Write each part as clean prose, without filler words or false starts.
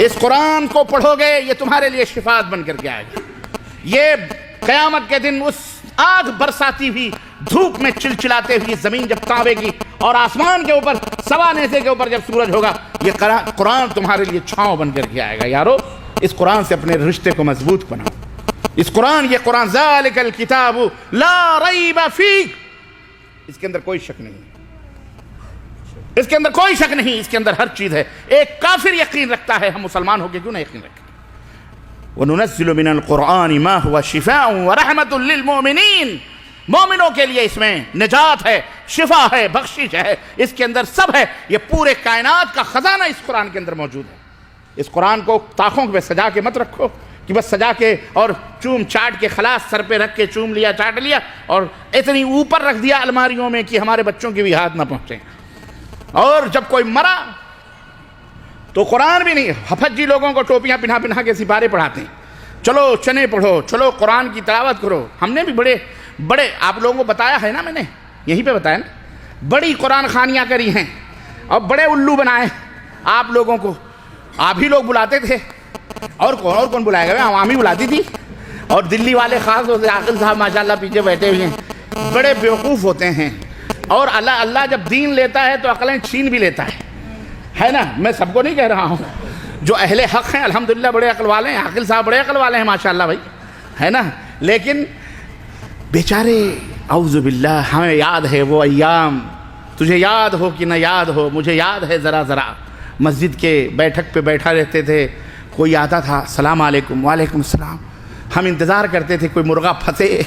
اس قرآن کو پڑھو گے یہ تمہارے لیے شفاعت بن کر کے آئے گا. یہ قیامت کے دن اس آگ برساتی ہوئی دھوپ میں چلچلاتے ہوئی زمین جب کانپے گی اور آسمان کے اوپر سوا نیزے کے اوپر جب سورج ہوگا, یہ قرآن تمہارے لیے چھاؤں بن کر کے آئے گا. یارو اس قرآن سے اپنے رشتے کو مضبوط بناؤ. یہ قرآن ذالک الکتاب لا ریب فیہ, اس کے اندر کوئی شک نہیں, اس کے اندر کوئی شک نہیں, اس کے اندر ہر چیز ہے. ایک کافر یقین رکھتا ہے, ہم مسلمان ہو کے کیوں نہ یقین رکھیں. وَنُنَزِّلُ مِنَ الْقُرْآنِ مَا هُوَ شِفَاءٌ وَرَحْمَةٌ لِّلْمُؤْمِنِينَ, مومنوں کے لیے اس میں نجات ہے, شفا ہے, بخشش ہے, اس کے اندر سب ہے. یہ پورے کائنات کا خزانہ اس قرآن کے اندر موجود ہے. اس قرآن کو طاقوں پہ سجا کے مت رکھو کہ بس سجا کے اور چوم چاٹ کے خلاص سر پہ رکھ کے چوم لیا, چاٹ لیا اور اتنی اوپر رکھ دیا الماریوں میں کہ ہمارے بچوں کی بھی ہاتھ نہ پہنچے. اور جب کوئی مرا تو قرآن بھی نہیں, حفظ جی لوگوں کو ٹوپیاں پہنا کے سپارے پڑھاتے ہیں, چلو چنے پڑھو, چلو قرآن کی تلاوت کرو. ہم نے بھی بڑے آپ لوگوں کو بتایا ہے نا, میں نے یہیں پہ بتایا نا, بڑی قرآن خوانیاں کری ہیں اور بڑے الو بنائے آپ لوگوں کو. آپ ہی لوگ بلاتے تھے, اور کون بلائے گا, عوامی بلاتی تھی. اور دلی والے خاص طور سے عاقل صاحب ماشاءاللہ پیچھے بیٹھے ہوئے ہیں, بڑے بیوقوف ہوتے ہیں. اور اللہ جب دین لیتا ہے تو عقلیں چھین بھی لیتا ہے نا. میں سب کو نہیں کہہ رہا ہوں, جو اہل حق ہیں الحمدللہ بڑے عقل والے ہیں, عاقل صاحب بڑے عقل والے ہیں ماشاءاللہ بھائی, ہے نا. لیکن بیچارے اعوذ باللہ, ہمیں یاد ہے وہ ایام, تجھے یاد ہو کہ نہ یاد ہو, مجھے یاد ہے ذرا ذرا. مسجد کے بیٹھک پہ بیٹھا رہتے تھے, کوئی آتا تھا السلام علیکم, وعلیکم السلام. ہم انتظار کرتے تھے کوئی مرغا پھنسے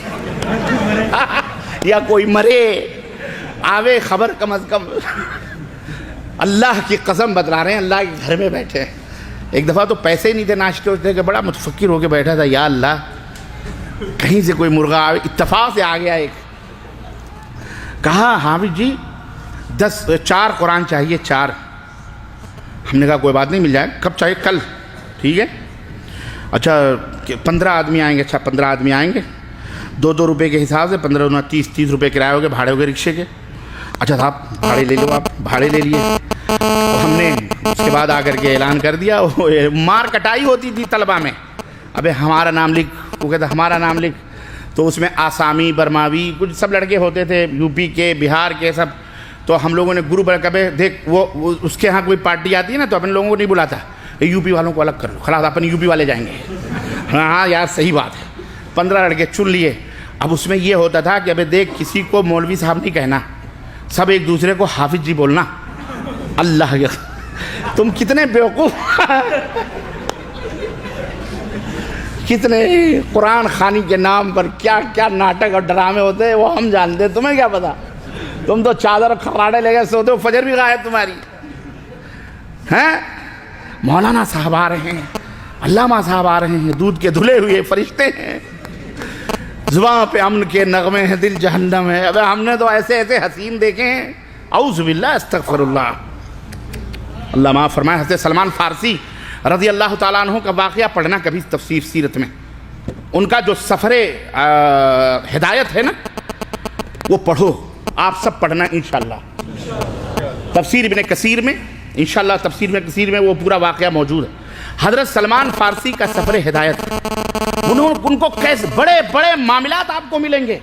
یا کوئی مرے, آوے خبر کم از کم. اللہ کی قسم بتلا رہے ہیں, اللہ کے گھر میں بیٹھے. ایک دفعہ تو پیسے ہی نہیں تھے ناشتے ہوتے, کہ بڑا متفکر ہو کے بیٹھا تھا, یا اللہ کہیں سے کوئی مرغا آوے. اتفاق سے آ گیا ایک, کہا حافظ جی 4 قرآن چاہیے, 4. ہم نے کہا کوئی بات نہیں, مل جائے. کب چاہیے؟ کل. ٹھیک ہے. اچھا 15 آدمی آئیں گے. اچھا 15 آدمی آئیں گے, 2 روپے کے حساب سے 15 × 30 روپے کرایہ ہو گئے, بھاڑے ہو گئے رکشے کے. اچھا صاحب بھاڑے لے لو, آپ بھاڑے لے لیے. ہم نے اس کے بعد آ کر کے اعلان کر دیا, مار کٹائی ہوتی تھی طلبہ میں, ابے ہمارا نام لکھ, وہ کہتا ہمارا نام لکھ. تو اس میں آسامی, برماوی, کچھ سب لڑکے ہوتے تھے, یو پی کے, بہار کے سب. تو ہم لوگوں نے گروپ کبھی دیکھ, وہ اس کے ہاں کوئی پارٹی آتی ہے نا تو اپنے لوگوں کو نہیں بلاتا, یو پی والوں کو الگ کر لو, خلاص اپنے یو پی والے جائیں گے. ہاں یار صحیح بات ہے. 15 لڑکے چن لیے. اب اس میں یہ ہوتا تھا کہ ابے دیکھ, کسی کو مولوی صاحب نہیں کہنا, سب ایک دوسرے کو حافظ جی بولنا. اللہ کے تم کتنے بیوقوف, کتنے قرآن خوانی کے نام پر کیا کیا ناٹک اور ڈرامے ہوتے ہیں وہ ہم جانتے ہیں, تمہیں کیا پتا. تم تو چادر اور کھراڑے لے گئے سوتے ہو, فجر بھی غائب تمہاری. ہیں مولانا صاحب آ رہے ہیں, علامہ صاحب آ رہے ہیں, دودھ کے دھلے ہوئے فرشتے ہیں, زباں پہ امن کے نغمے ہیں, دل جہنم ہے. ابے ہم نے تو ایسے حسین دیکھے ہیں, اعوذ باللہ استغفر اللہ. اللہ معاف فرمائے. حضرت سلمان فارسی رضی اللہ تعالیٰ عنہ کا واقعہ پڑھنا کبھی تفسیر سیرت میں, ان کا جو سفر ہدایت ہے نا وہ پڑھو, آپ سب پڑھنا انشاءاللہ. تفسیر ابن کثیر میں انشاءاللہ, تفسیر ابن کثیر میں وہ پورا واقعہ موجود ہے. حضرت سلمان فارسی کا سفر ہدایت, ان کو کیسے بڑے بڑے معاملات آپ کو ملیں گے.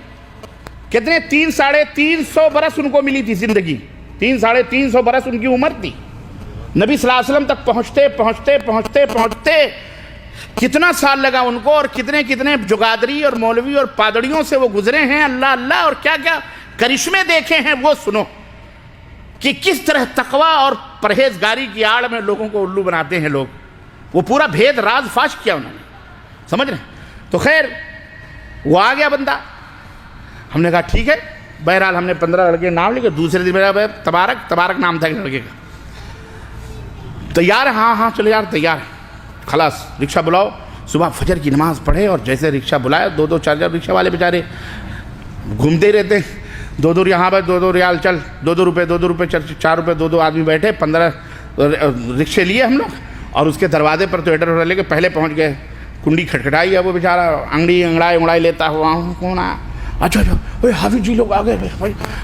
کتنے 300-350 برس ان کو ملی تھی زندگی, 300-350 برس ان کی عمر تھی. نبی صلی اللہ علیہ وسلم تک پہنچتے کتنا سال لگا ان کو, اور کتنے جگادری اور مولوی اور پادڑیوں سے وہ گزرے ہیں. اللہ اللہ, اور کیا کیا کرشمے دیکھے ہیں وہ سنو, کہ کس طرح تقوی اور پرہیزگاری کی آڑ میں لوگوں کو الو بناتے ہیں لوگ. وہ پورا بھید راز فاش کیا انہوں نے, سمجھ رہے ہیں. تو خیر وہ آ گیا بندہ, ہم نے کہا ٹھیک ہے. بہرحال ہم نے 15 لڑکے نام لکھے. دوسرے دن میرا تبارک نام تھا لڑکے کا. تیار ہے؟ ہاں چلے یار تیار ہے. خلاص رکشہ بلاؤ, صبح فجر کی نماز پڑھے اور جیسے رکشہ بلایا, 2-4 رکشہ والے بیچارے گھومتے ہی رہتے, 2 یہاں پہ 2 ریال چل, 2 روپے 4 روپے 2 آدمی بیٹھے. 15 رکشے لیے ہم لوگ, اور اس کے دروازے پر تو ایڈر لے کے پہلے پہنچ گئے. کنڈی کھٹکھٹائی ہے, وہ بیچارہ انگڑائی لیتا ہوا, کون آیا؟ اچھا حافظ جی لوگ آ گئے.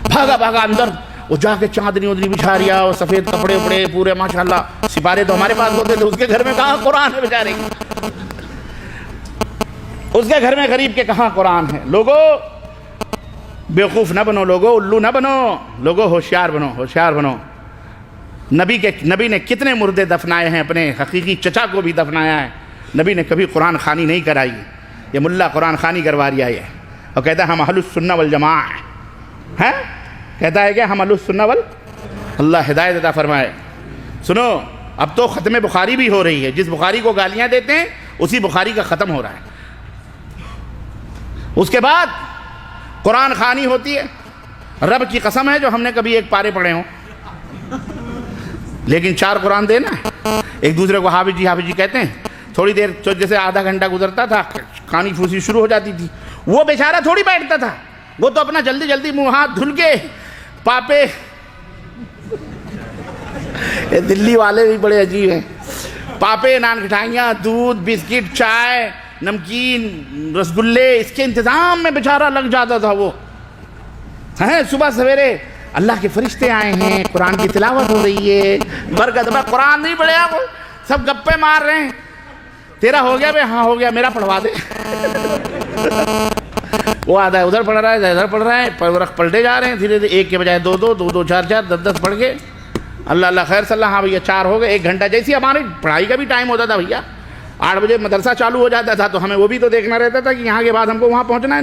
بھاگا اندر, وہ جا کے چاندنی ودنی بچھا رہا اور سفید کپڑے وپڑے پورے ماشاءاللہ سپارے تو ہمارے پاس ہوتے تھے، اس کے گھر میں کہاں قرآن ہے بیچارے کی، اس کے گھر میں غریب کے کہاں قرآن ہے۔ لوگوں بیوقوف نہ بنو، لوگوں الو نہ بنو، لوگوں ہوشیار بنو، ہوشیار بنو۔ نبی نے کتنے مردے دفنائے ہیں، اپنے حقیقی چچا کو بھی دفنایا ہے، نبی نے کبھی قرآن خوانی نہیں کرائی۔ یہ ملا قرآن خوانی کروا رہا ہے اور کہتا ہے ہم اہل السنہ والجماع ہیں، کہتا ہے کہ ہم اہل السنہ اللہ ہدایت عطا فرمائے۔ سنو، اب تو ختم بخاری بھی ہو رہی ہے، جس بخاری کو گالیاں دیتے ہیں اسی بخاری کا ختم ہو رہا ہے۔ اس کے بعد قرآن خوانی ہوتی ہے، رب کی قسم ہے جو ہم نے کبھی ایک پارے پڑھے ہوں، لیکن 4 قرآن دینا ہے۔ ایک دوسرے کو حافظ جی کہتے ہیں، تھوڑی دیر جیسے آدھا گھنٹہ گزرتا تھا کھانی پھوسی شروع ہو جاتی تھی، وہ بیچارہ تھوڑی بیٹھتا تھا، وہ تو اپنا جلدی جلدی منہ ہاتھ دھل کے پاپے، دلی والے بھی بڑے عجیب ہیں، پاپے نان کھٹائیاں دودھ بسکٹ چائے نمکین رسگلے اس کے انتظام میں بیچارہ لگ جاتا تھا۔ وہ صبح سویرے اللہ کے فرشتے آئے ہیں، قرآن کی تلاوت ہو رہی ہے، برکت میں قرآن نہیں پڑھے آپ سب گپے مار رہے ہیں، تیرا ہو گیا بے؟ ہاں ہو گیا، میرا پڑھوا دے۔ وہ آدھا ادھر پڑھ رہا ہے ادھر پڑھ رہا ہے، پلٹے جا رہے ہیں دھیرے دھیرے، ایک کے بجائے 2 4 10 پڑھ گئے، اللہ اللہ خیر صلی اللہ، ہاں بھیا 4 ہو گئے، 1 گھنٹہ جیسی ہماری پڑھائی کا بھی ٹائم ہوتا تھا بھیا، 8 بجے مدرسہ چالو ہو جاتا تھا تو ہمیں وہ بھی تو دیکھنا رہتا تھا کہ یہاں کے بعد ہم کو وہاں پہنچنا ہے،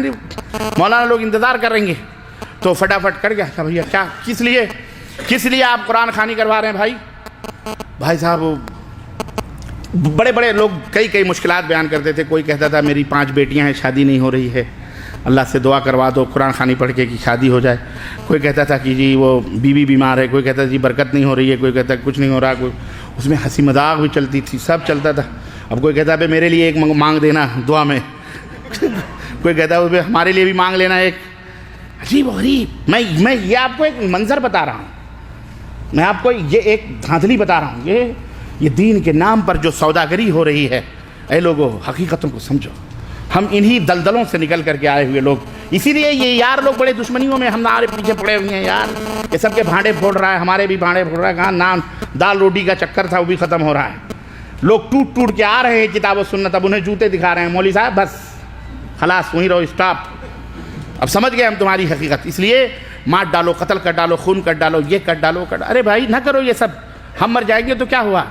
مولانا لوگ انتظار کریں گے، تو فٹافٹ کر گیا بھیا کیا کس لیے آپ قرآن خوانی کروا رہے ہیں بھائی صاحب؟ بڑے بڑے لوگ کئی مشکلات بیان کرتے تھے، کوئی کہتا تھا میری 5 بیٹیاں ہیں شادی نہیں ہو رہی ہے، اللہ سے دعا کروا دو قرآن خوانی پڑھ کے کہ شادی ہو جائے، کوئی کہتا تھا کہ جی وہ بیوی بیمار ہے، کوئی کہتا تھا جی برکت نہیں ہو رہی ہے، کوئی کہتا کچھ نہیں ہو رہا، کوئی اس میں ہنسی مذاق بھی چلتی تھی، سب چلتا تھا۔ اب کوئی کہتا ہے میرے لیے ایک مانگ دینا دعا میں، کوئی کہتا ہے ہمارے لیے بھی مانگ لینا ایک۔ عجیب و غریب، میں یہ آپ کو ایک منظر بتا رہا ہوں، میں آپ کو یہ ایک دھاندلی بتا رہا ہوں، یہ دین کے نام پر جو سوداگری ہو رہی ہے، اے لوگوں حقیقتوں کو سمجھو، ہم انہی دلدلوں سے نکل کر کے آئے ہوئے لوگ، اسی لیے یہ یار لوگ بڑے دشمنیوں میں ہمارے پیچھے پڑے ہوئے ہیں یار، یہ سب کے بھانڈے پھوڑ رہا ہے، ہمارے بھی بھانڈے پھوڑ رہا ہے، کہاں نان دال روٹی کا چکر تھا وہ بھی ختم ہو رہا ہے، لوگ ٹوٹ کے آ رہے ہیں کتاب و سنت، اب انہیں جوتے دکھا رہے ہیں، مولوی صاحب بس خلاص وہیں رہو اسٹاپ، اب سمجھ گئے ہم تمہاری حقیقت، اس لیے مار ڈالو، قتل کر ڈالو، خون کر ڈالو، یہ کر ڈالو، ارے بھائی نہ کرو یہ سب، ہم مر جائیں گے تو کیا ہوا؟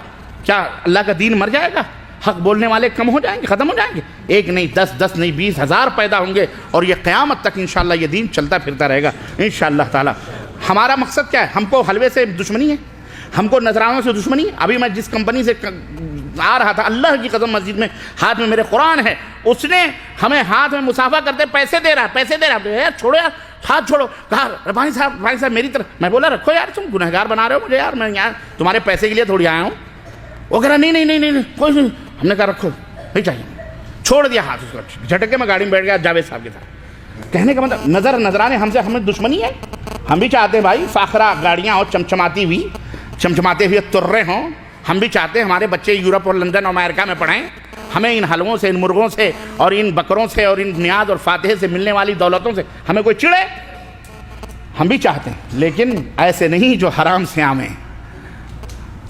کیا اللہ کا دین مر جائے گا؟ حق بولنے والے کم ہو جائیں گے، ختم ہو جائیں گے؟ 1 نہیں 10 نہیں 20,000 پیدا ہوں گے، اور یہ قیامت تک انشاءاللہ یہ دین چلتا پھرتا رہے گا انشاءاللہ تعالی۔ ہمارا مقصد کیا ہے؟ ہم کو حلوے سے دشمنی ہے، ہم کو نذرانوں سے دشمنی ہے۔ ابھی میں جس کمپنی سے آ رہا تھا، اللہ کی قسم مسجد میں ہاتھ میں میرے قرآن ہے، اس نے ہمیں ہاتھ میں مصافحہ کرتے پیسے دے رہا یار چھوڑو یار، ہاتھ چھوڑو، کہا بھائی صاحب میری طرف، میں بولا رکھو یار، تم گنہگار بنا رہے ہو مجھے یار، میں یار تمہارے پیسے کے لیے تھوڑی آیا ہوں۔ وہ کہہ رہا نہیں کوئی نہیں، ہم نے کہا رکھو نہیں چاہیے، چھوڑ دیا ہاتھ اس کو، جھٹک کے میں گاڑی میں بیٹھ گیا جاوید صاحب کے ساتھ۔ کہنے کا مطلب نظرانے ہمیں دشمنی ہے، ہم بھی چاہتے ہیں بھائی فاخرہ گاڑیاں اور چمچماتے ہوئے ترے ہوں، ہم بھی چاہتے ہیں ہمارے بچے یورپ اور لندن اور امریکہ میں پڑھیں، ہمیں ان حلووں سے، ان مرغوں سے اور ان بکروں سے اور ان نیاز اور فاتحے سے ملنے والی دولتوں سے ہمیں کوئی چڑھے، ہم بھی چاہتے ہیں، لیکن ایسے نہیں جو حرام سے آمیں۔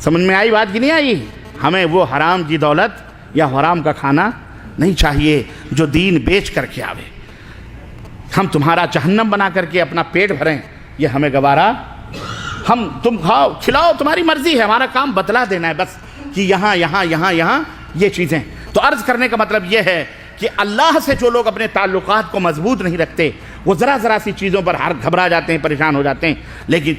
سمجھ میں آئی بات کی نہیں آئی؟ ہمیں وہ حرام کی دولت یا حرام کا کھانا نہیں چاہیے جو دین بیچ کر کے آوے، ہم تمہارا جہنم بنا کر کے اپنا پیٹ بھریں، یہ ہمیں گوارا، ہم تم کھاؤ کھلاؤ تمہاری مرضی ہے، ہمارا کام بتلا دینا ہے بس کہ یہاں یہ چیزیں۔ تو عرض کرنے کا مطلب یہ ہے کہ اللہ سے جو لوگ اپنے تعلقات کو مضبوط نہیں رکھتے، وہ ذرا سی چیزوں پر گھبرا جاتے ہیں، پریشان ہو جاتے ہیں، لیکن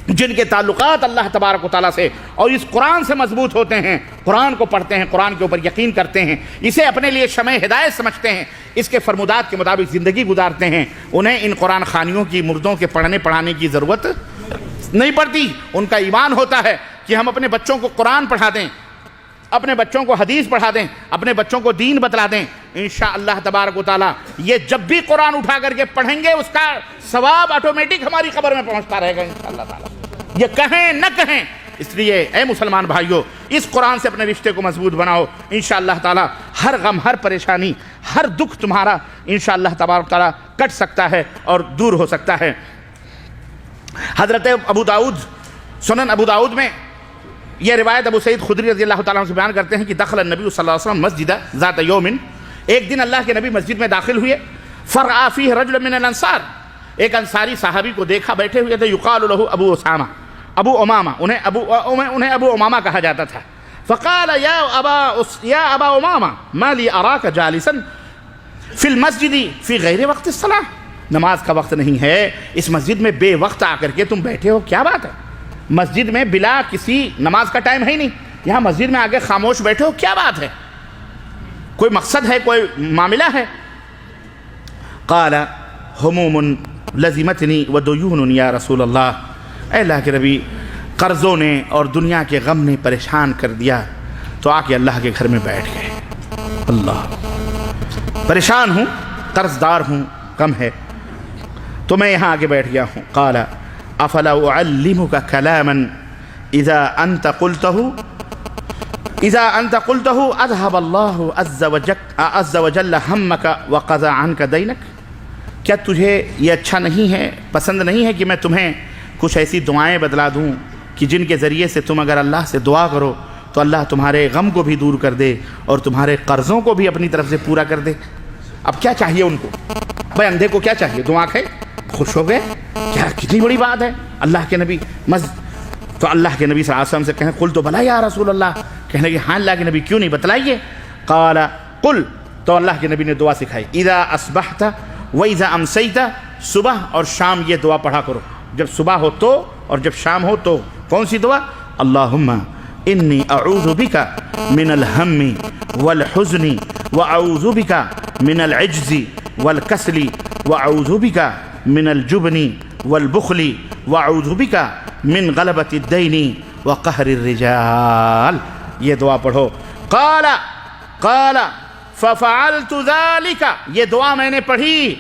جن کے تعلقات اللہ تبارک و تعالیٰ سے اور اس قرآن سے مضبوط ہوتے ہیں، قرآن کو پڑھتے ہیں، قرآن کے اوپر یقین کرتے ہیں، اسے اپنے لیے شمع ہدایت سمجھتے ہیں، اس کے فرمودات کے مطابق زندگی گزارتے ہیں، انہیں ان قرآن خوانیوں کی، مردوں کے پڑھانے کی ضرورت نہیں پڑتی۔ ان کا ایمان ہوتا ہے کہ ہم اپنے بچوں کو قرآن پڑھا دیں، اپنے بچوں کو حدیث پڑھا دیں، اپنے بچوں کو دین بتلا دیں، انشاءاللہ تبارک و تعالیٰ یہ جب بھی قرآن اٹھا کر کے پڑھیں گے اس کا ثواب آٹومیٹک ہماری قبر میں پہنچتا رہے گا انشاءاللہ تعالیٰ، یہ کہیں نہ کہیں۔ اس لیے اے مسلمان بھائیو، اس قرآن سے اپنے رشتے کو مضبوط بناؤ، انشاءاللہ تعالیٰ ہر غم، ہر پریشانی، ہر دکھ تمہارا انشاءاللہ تبارک و تعالیٰ کٹ سکتا ہے اور دور ہو سکتا ہے۔ حضرت ابو داؤد سنن ابو داؤد میں یہ روایت ابو سعید خدری رضی اللہ تعالیٰ عنہ سے بیان کرتے ہیں کہ دخل النبی صلی اللہ علیہ وسلم مسجد ذات یوم، ایک دن اللہ کے نبی مسجد میں داخل ہوئے، فرآ فیہ رجل من الانصار، ایک انصاری صحابی کو دیکھا بیٹھے ہوئے تھے، یقال له ابو اسامہ، ابو امامہ، انہیں ابو امامہ کہا جاتا تھا۔ فقال یا ابا امامہ ما لی اراک جالسا فی المسجد فی غیر وقت الصلاۃ، نماز کا وقت نہیں ہے، اس مسجد میں بے وقت آ کر کے تم بیٹھے ہو، کیا بات ہے؟ مسجد میں بلا کسی نماز کا ٹائم ہے ہی نہیں، یہاں مسجد میں آگے خاموش بیٹھے ہو، کیا بات ہے؟ کوئی مقصد ہے، کوئی معاملہ ہے؟ قال ہموم لزمتنی ودیون یا رسول اللہ، اے اللہ کے نبی قرضوں نے اور دنیا کے غم نے پریشان کر دیا تو آ کے اللہ کے گھر میں بیٹھ گئے۔ اللہ، پریشان ہوں، قرض دار ہوں، غم ہے تو میں یہاں آگے بیٹھ گیا ہوں۔ قال افلا اعلمک کلاما اذا انت قلته اذهب الله عز وجل همك وقضى عنك دینک، کیا تجھے یہ اچھا نہیں ہے، پسند نہیں ہے کہ میں تمہیں کچھ ایسی دعائیں بتلا دوں کہ جن کے ذریعے سے تم اگر اللہ سے دعا کرو تو اللہ تمہارے غم کو بھی دور کر دے اور تمہارے قرضوں کو بھی اپنی طرف سے پورا کر دے؟ اب کیا چاہیے ان کو؟ بھائی اندھے کو کیا چاہیے؟ دعا کھائے، خوش ہو گئے، کیا کتنی بڑی بات ہے۔ اللہ کے نبی تو اللہ کے نبی صلی اللہ علیہ وسلم سے کہیں قل تو بھلا یا رسول اللہ، کہنے لگے ہاں اللہ کے نبی کیوں نہیں، بتلائیے۔ قال قل، تو اللہ کے نبی نے دعا سکھائی، اذا اصبحت واذا امسیت، صبح اور شام یہ دعا پڑھا کرو، جب صبح ہو تو اور جب شام ہو تو۔ کون سی دعا؟ اللہم انی اعوذ بک من الہم والحزن واعوذ بک من العجز والکسل واعوذ بک من الجبن والبخل واعوذ بک من غلبۃ الدین وقہر الرجال، یہ دعا پڑھو۔ قال ففعلت ذلك، یہ دعا میں نے پڑھی،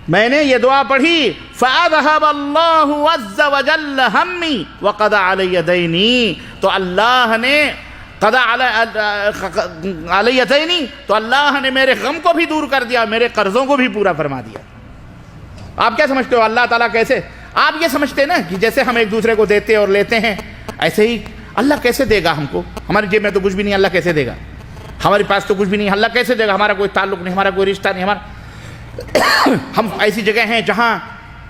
یہ دعا پڑھی، فَأَذْهَبَ اللَّهُ عَزَّ وَجَلَّ ہَمِّي وَقَضَى عَلَيَّ دَيْنِي، تو اللہ نے عَلَيَّ دَيْنِي، تو اللہ نے میرے غم کو بھی دور کر دیا، میرے قرضوں کو بھی پورا فرما دیا۔ آپ کیا سمجھتے ہو اللہ تعالیٰ کیسے؟ آپ یہ سمجھتے نا کہ جیسے ہم ایک دوسرے کو دیتے اور لیتے ہیں، ایسے ہی اللہ کیسے دے گا ہم کو؟ ہماری جیب میں تو کچھ بھی نہیں، اللہ کیسے دے گا؟ ہمارے پاس تو کچھ بھی نہیں، اللہ کیسے دے گا؟ ہمارا کوئی تعلق نہیں، ہمارا کوئی رشتہ نہیں، ہم ایسی جگہ ہیں جہاں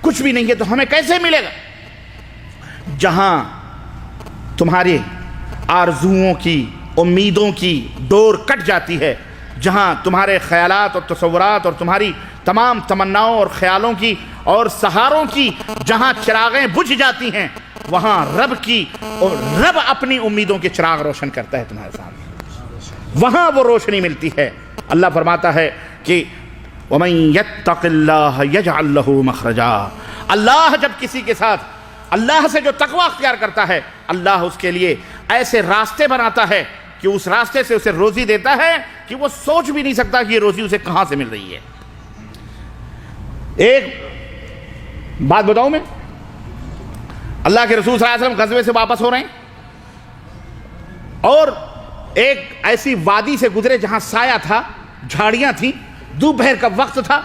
کچھ بھی نہیں ہے، تو ہمیں کیسے ملے گا؟ جہاں تمہاری آرزوؤں کی، امیدوں کی ڈور کٹ جاتی ہے، جہاں تمہارے خیالات اور تصورات اور تمہاری تمام تمناؤں اور خیالوں کی اور سہاروں کی جہاں چراغیں بجھ جاتی ہیں، وہاں رب اپنی امیدوں کے چراغ روشن کرتا ہے تمہارے سامنے، وہاں وہ روشنی ملتی ہے۔ اللہ فرماتا ہے کہ وَمَن يَتَّقِ اللَّهَ يَجْعَلْ لَهُ مَخْرَجًا، اللہ جب کسی کے ساتھ اللہ سے جو تقوی اختیار کرتا ہے، اللہ اس کے لیے ایسے راستے بناتا ہے کہ اس راستے سے اسے روزی دیتا ہے کہ وہ سوچ بھی نہیں سکتا کہ یہ روزی اسے کہاں سے مل رہی ہے۔ ایک بات بتاؤں میں، اللہ کے رسول صلی اللہ علیہ وسلم غزوے سے واپس ہو رہے ہیں اور ایک ایسی وادی سے گزرے جہاں سایہ تھا، جھاڑیاں تھیں، دوپہر کا وقت تھا،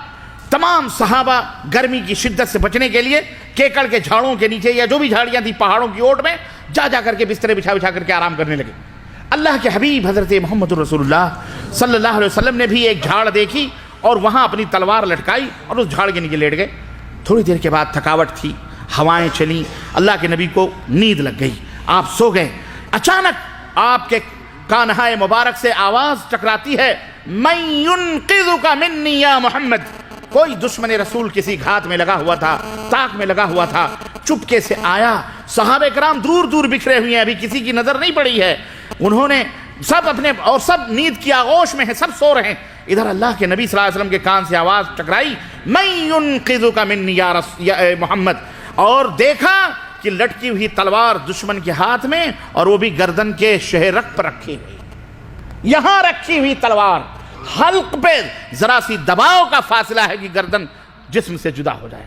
تمام صحابہ گرمی کی شدت سے بچنے کے لیے کیکڑ کے جھاڑوں کے نیچے یا جو بھی جھاڑیاں تھیں پہاڑوں کی اوٹ میں جا کر کے بسترے بچھا کر کے آرام کرنے لگے۔ اللہ کے حبیب حضرت محمد رسول اللہ صلی اللہ علیہ وسلم نے بھی ایک جھاڑ دیکھی اور وہاں اپنی تلوار لٹکائی اور اس جھاڑ کے نیچے لیٹ گئے۔ تھوڑی دیر کے بعد تھکاوٹ تھی، ہوائیں چلیں، اللہ کے نبی کو نیند لگ گئی، آپ سو گئے۔ اچانک آپ کے کانہائے مبارک سے آواز ٹکراتی ہے، مَن يُنقِذُكَ مِنِّي يَا محمد، کوئی دشمن رسول کسی گھات میں لگا ہوا تھا، تاک میں لگا ہوا تھا، چپکے سے آیا۔ صحابہ کرام دور دور بکھرے ہوئے ہیں، ابھی کسی کی نظر نہیں پڑی ہے، انہوں نے سب اپنے اور سب نیند کی آغوش میں ہیں، سب سو رہے ہیں۔ ادھر اللہ کے نبی صلی اللہ علیہ وسلم کے کان سے آواز ٹکرائی، مَن يُنقِذُكَ مِنِّي يَا محمد، اور دیکھا کہ لٹکی ہوئی تلوار دشمن کے ہاتھ میں اور وہ بھی گردن کے شہرک پر رکھی ہوئی، یہاں رکھی ہوئی تلوار، حلق پہ ذرا سی دباؤ کا فاصلہ ہے کہ گردن جسم سے جدا ہو جائے۔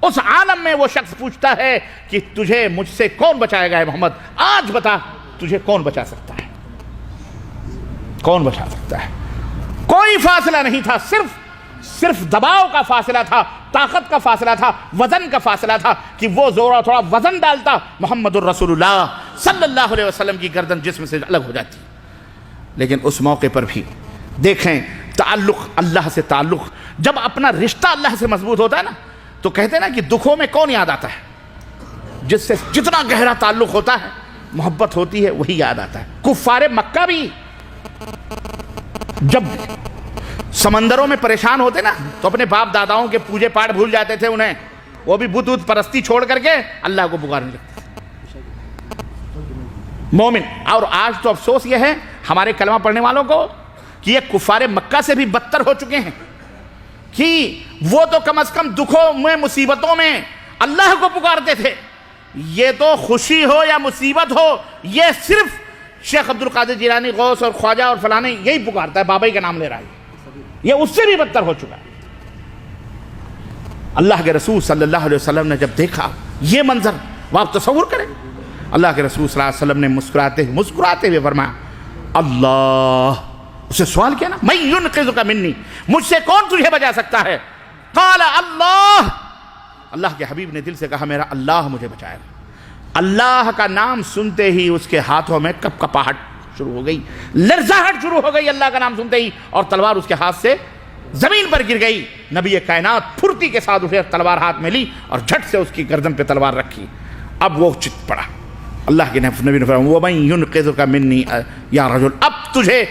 اس عالم میں وہ شخص پوچھتا ہے کہ تجھے مجھ سے کون بچائے گا؟ محمد آج بتا، تجھے کون بچا سکتا ہے؟ کون بچا سکتا ہے؟ کوئی فاصلہ نہیں تھا، صرف صرف دباؤ کا فاصلہ تھا، طاقت کا فاصلہ تھا، وزن کا فاصلہ تھا کہ وہ زورا تھوڑا وزن ڈالتا، محمد الرسول اللہ صلی اللہ علیہ وسلم کی گردن جسم سے الگ ہو جاتی۔ لیکن اس موقع پر بھی دیکھیں تعلق، اللہ سے تعلق، جب اپنا رشتہ اللہ سے مضبوط ہوتا ہے نا تو کہتے ہیں نا کہ دکھوں میں کون یاد آتا ہے؟ جس سے جتنا گہرا تعلق ہوتا ہے، محبت ہوتی ہے، وہی یاد آتا ہے۔ کفار مکہ بھی جب سمندروں میں پریشان ہوتے نا تو اپنے باپ داداؤں کے پوجے پاٹ بھول جاتے تھے، انہیں وہ بھی بت بت پرستی چھوڑ کر کے اللہ کو پکارنے لگتے تھے مومن۔ اور آج تو افسوس یہ ہے ہمارے کلمہ پڑھنے والوں کو کہ یہ کفار مکہ سے بھی بدتر ہو چکے ہیں کہ وہ تو کم از کم دکھوں میں مصیبتوں میں اللہ کو پکارتے تھے، یہ تو خوشی ہو یا مصیبت ہو یہ صرف شیخ عبد القادر جیلانی، غوث اور خواجہ اور فلانے یہی پکارتا ہے، بابا ہی کا نام لے رہا ہے، یہ اس سے بھی بدتر ہو چکا ہے۔ اللہ کے رسول صلی اللہ علیہ وسلم نے جب دیکھا یہ منظر، وہ آپ تصور کریں، اللہ کے رسول صلی اللہ علیہ وسلم نے مسکراتے ہوئے فرمایا اللہ، اسے سوال کیا نا میں ينقذک منی، مجھ سے کون تجھے بچا سکتا ہے؟ قال اللہ، اللہ کے حبیب نے دل سے کہا میرا اللہ مجھے بچائے گا۔ اللہ کا نام سنتے ہی اس کے ہاتھوں میں کپ کپاہٹ شروع ہو گئی، لرزاہٹ شروع ہو گئی اللہ کا نام سنتے ہی، اور تلوار اس کے ہاتھ سے زمین پر گر گئی۔ نبی کائنات پھرتی کے ساتھ اٹھے، تلوار ہاتھ میں لی اور جھٹ سے اس کی گردن پہ تلوار رکھی۔ اب وہ چت پڑا، اللہ کے نبی نے فرمایا وَمَن يُنْقِذُكَ مِنِّي یا رجل، اب تجھے